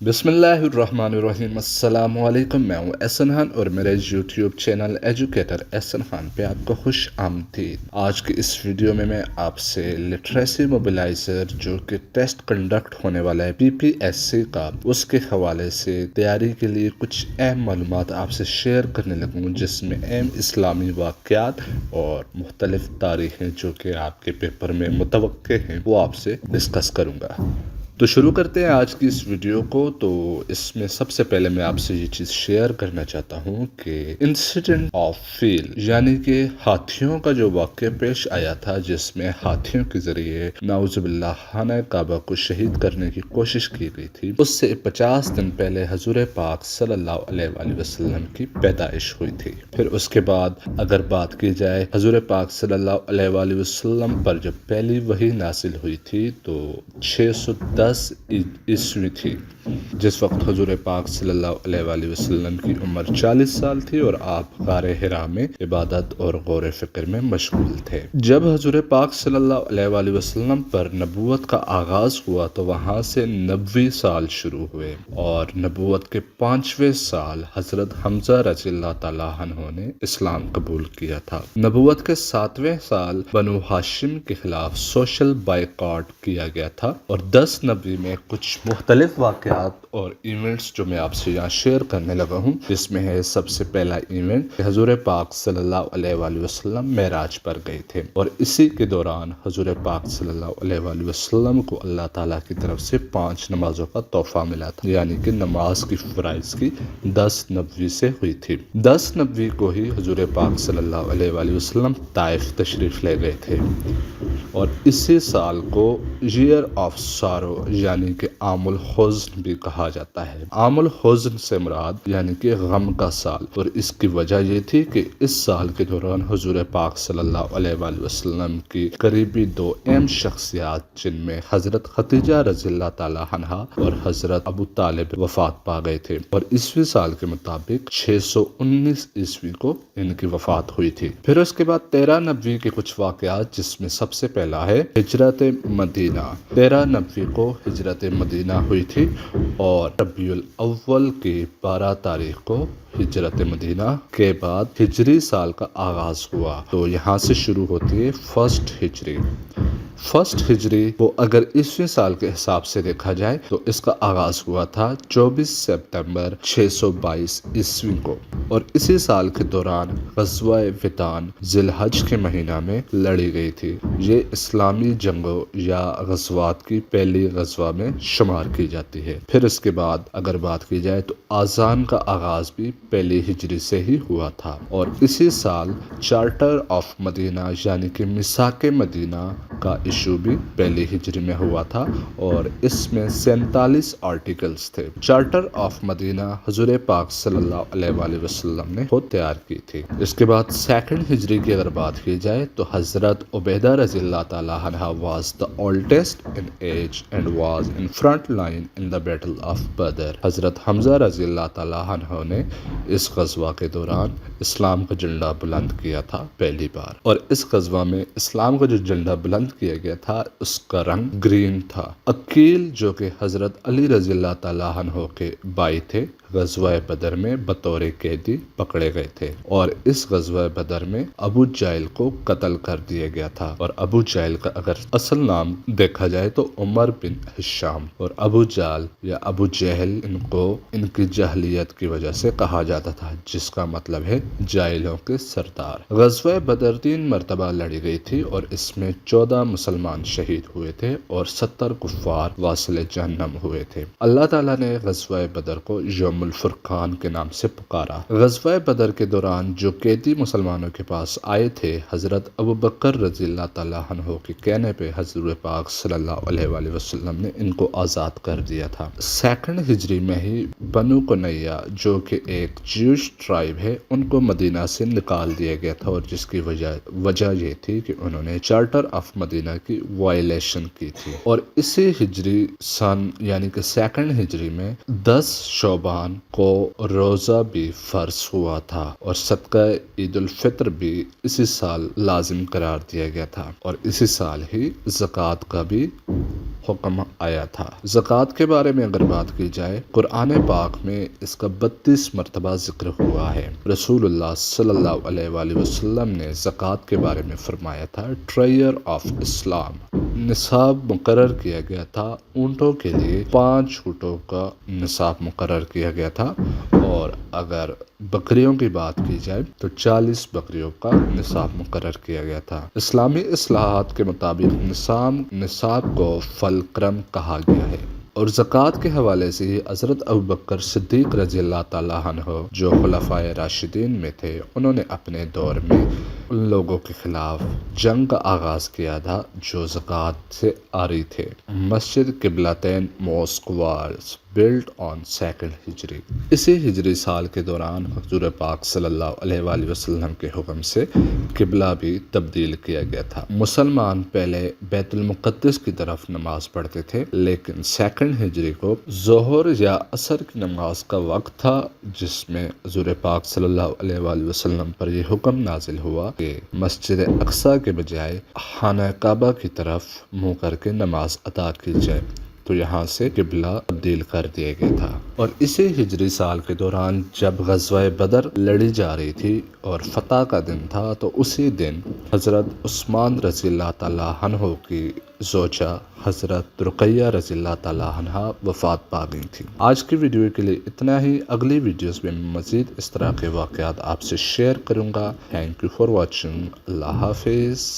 بسم اللہ الرحمن الرحیم، السلام علیکم۔ میں ہوں احسن خان اور میرے یوٹیوب چینل ایجوکیٹر احسن خان پہ آپ کو خوش آمدید۔ آج کی اس ویڈیو میں آپ سے لٹریسی موبلائزر جو کہ ٹیسٹ کنڈکٹ ہونے والا ہے PPSC کا، اس کے حوالے سے تیاری کے لیے کچھ اہم معلومات آپ سے شیئر کرنے لگوں، جس میں اہم اسلامی واقعات اور مختلف تاریخیں جو کہ آپ کے پیپر میں متوقع ہیں وہ آپ سے ڈسکس کروں گا۔ تو شروع کرتے ہیں آج کی اس ویڈیو کو۔ تو اس میں سب سے پہلے میں آپ سے یہ چیز شیئر کرنا چاہتا ہوں کہ انسیڈنٹ آف فیل، یعنی کہ ہاتھیوں کا جو واقعہ پیش آیا تھا، جس میں ہاتھیوں کے ذریعے نعوذ باللہ خانہ کعبہ کو شہید کرنے کی کوشش کی گئی تھی، اس سے 50 دن پہلے حضور پاک صلی اللہ علیہ وآلہ وسلم کی پیدائش ہوئی تھی۔ پھر اس کے بعد اگر بات کی جائے حضور پاک صلی اللہ علیہ وآلہ وسلم پر جب پہلی وحی نازل ہوئی تھی تو 610 عیسوی تھی، جس وقت حضور پاک صلی اللہ علیہ وآلہ وسلم کی عمر 40 سال تھی اور آپ غار حرا میں عبادت اور غور و فکر میں مشغول تھے۔ جب حضور پاک صلی اللہ علیہ وآلہ وسلم پر نبوت کا آغاز ہوا تو وہاں سے 90 سال شروع ہوئے، اور نبوت کے 5ویں سال حضرت حمزہ رضی اللہ تعالیٰ عنہ نے اسلام قبول کیا تھا۔ نبوت کے 7ویں سال بنو ہاشم کے خلاف سوشل بائیکاٹ کیا گیا تھا، اور 10 نبوی میں کچھ مختلف واقعات اور ایونٹس جو میں آپ سے یہاں شیئر کرنے لگا ہوں، جس میں ہے سب سے پہلا ایونٹ حضور پاک صلی اللہ علیہ وآلہ وسلم معراج پر گئے تھے، اور اسی کے دوران حضور پاک صلی اللہ علیہ وآلہ وسلم کو اللہ تعالیٰ کی طرف سے 5 نمازوں کا تحفہ ملا تھا، یعنی کہ نماز کی فرائض کی 10 نبوی سے ہوئی تھی۔ 10 نبوی کو ہی حضور پاک صلی اللہ علیہ وآلہ وسلم طائف تشریف لے گئے تھے، اور اسی سال کو ایئر آف سارو یعنی کہ عام الحزن بھی کہا جاتا ہے۔ عام الحزن سے مراد یعنی کہ غم کا سال، اور اس کی وجہ یہ تھی کہ اس سال کے دوران حضور پاک صلی اللہ علیہ وآلہ وسلم کی قریبی 2 اہم شخصیات، جن میں حضرت خدیجہ رضی اللہ تعالیٰ عنہا اور حضرت ابو طالب وفات پا گئے تھے، اور عیسوی سال کے مطابق 619 عیسوی کو ان کی وفات ہوئی تھی۔ پھر اس کے بعد 13 نبوی کے کچھ واقعات، جس میں سب سے پہلا ہے ہجرت مدینہ۔ 13 نبوی کو ہجرت مدینہ ہوئی تھی، اور ربیع الاول کی 12 تاریخ کو ہجرت مدینہ کے بعد ہجری سال کا آغاز ہوا۔ تو یہاں سے شروع ہوتی ہے فرسٹ ہجری۔ فرسٹ ہجری کو اگر عیسوی سال کے حساب سے دیکھا جائے تو اس کا آغاز ہوا تھا 24 سپتمبر 622 عیسوی کو، اور اسی سال کے دوران غزوہ وطان ذی الحج کے مہینہ میں لڑی گئی تھی۔ یہ اسلامی جنگوں یا غزوات کی پہلی غزوہ میں شمار کی جاتی ہے۔ پھر اس کے بعد اگر بات کی جائے تو آذان کا آغاز بھی پہلی ہجری سے ہی ہوا تھا، اور اسی سال چارٹر آف مدینہ یعنی کہ میثاق مدینہ کا ایشو بھی پہلی ہجری میں ہوا تھا، اور اس میں 47 آرٹیکلز تھے۔ چارٹر آف مدینہ حضور پاک صلی اللہ علیہ وآلہ وسلم نے خود تیار کی تھی۔ اس کے بعد سیکنڈ ہجری کی اگر بات کی جائے تو حضرت عبیدہ رضی اللہ تعالیٰ عنہ was the oldest in age and was in front line in the battle of بدر۔ حضرت حمزہ رضی اللہ تعالیٰ عنہ نے اس غزوہ کے دوران اسلام کا جھنڈا بلند کیا تھا پہلی بار، اور اس غزوہ میں اسلام کا جو جھنڈا بلند کیا گیا تھا اس کا رنگ گرین تھا۔ عقیل جو کہ حضرت علی رضی اللہ تعالیٰ عنہ کے بھائی تھے، غزوہ بدر میں بطور قیدی پکڑے گئے تھے، اور اس غزوہ بدر میں ابو جہل کو قتل کر دیا گیا تھا، اور ابو جہل کا اگر اصل نام دیکھا جائے تو عمر بن ہشام، اور ابو جہل یا ابو جہل ان کو ان کی جہلیت کی وجہ سے کہا جاتا تھا، جس کا مطلب ہے جاہلوں کے سردار۔ غزوہ بدر 3 مرتبہ لڑی گئی تھی، اور اس میں 14 مسلمان شہید ہوئے تھے اور 70 کفار واصل جہنم ہوئے تھے۔ اللہ تعالیٰ نے غزوہ بدر کو یوم الفرقان کے نام سے پکارا۔ غزوہ بدر کے دوران جو قیدی مسلمانوں کے پاس آئے تھے، حضرت ابو بکر رضی اللہ تعالیٰ عنہ کے کہنے پہ حضور پاک صلی اللہ علیہ وآلہ وسلم نے ان کو آزاد کر دیا تھا۔ سیکنڈ ہجری میں ہی بنو کنیہ جو کہ ایک جیوش ٹرائب ہے، ان کو مدینہ سے نکال دیا گیا تھا، اور جس کی وجہ یہ تھی کہ انہوں نے چارٹر آف مدینہ کی وائلیشن کی تھی، اور اسی ہجری سن یعنی کہ سیکنڈ ہجری میں 10 شعبان کو روزہ بھی فرض ہوا تھا، اور صدقہ عید الفطر بھی اسی سال لازم قرار دیا گیا تھا، اور اسی سال ہی زکوٰۃ کا بھی حکم آیا تھا۔ زکوٰۃ کے بارے میں اگر بات کی جائے، قرآن پاک میں اس کا 32 مرتبہ ذکر ہوا ہے۔ رسول اللہ صلی اللہ علیہ وآلہ وسلم نے زکوٰۃ کے بارے میں فرمایا تھا، ٹرائر آف اسلام۔ نصاب مقرر کیا گیا تھا، اونٹوں کے لیے 5 اونٹوں کا نصاب مقرر کیا گیا تھا، اور اگر بکریوں کی بات کی جائے تو 40 بکریوں کا نصاب مقرر کیا گیا تھا۔ اسلامی اصلاحات کے مطابق نصاب کو فلکرم کہا گیا ہے، اور زکوٰۃ کے حوالے سے ہی حضرت ابوبکر صدیق رضی اللہ تعالیٰ عنہ جو خلفائے راشدین میں تھے، انہوں نے اپنے دور میں ان لوگوں کے خلاف جنگ کا آغاز کیا تھا جو زکوٰۃ سے عاری تھے۔ مسجد قبلتین mosque was built on second ہجری۔ اسی ہجری سال کے دوران حضور پاک صلی اللہ علیہ وآلہ وسلم کے حکم سے قبلہ بھی تبدیل کیا گیا تھا۔ مسلمان پہلے بیت المقدس کی طرف نماز پڑھتے تھے، لیکن سیکنڈ ہجری کو ظہر یا عصر کی نماز کا وقت تھا، جس میں حضور پاک صلی اللہ علیہ وآلہ وسلم پر یہ حکم نازل ہوا کہ مسجد اقصی کے بجائے خانہ کعبہ کی طرف منہ کر کے نماز ادا کی جائے، تو یہاں سے قبلہ تبدیل کر دیا گیا تھا۔ اور اسی ہجری سال کے دوران جب غزوہ بدر لڑی جا رہی تھی اور فتح کا دن تھا، تو اسی دن حضرت عثمان رضی اللہ تعالیٰ عنہ کی زوجہ حضرت رقیہ رضی اللہ تعالیٰ عنہ وفات پا گئی تھی۔ آج کی ویڈیو کے لیے اتنا ہی، اگلی ویڈیوز میں مزید اس طرح کے واقعات آپ سے شیئر کروں گا۔ Thank you for watching. اللہ حافظ۔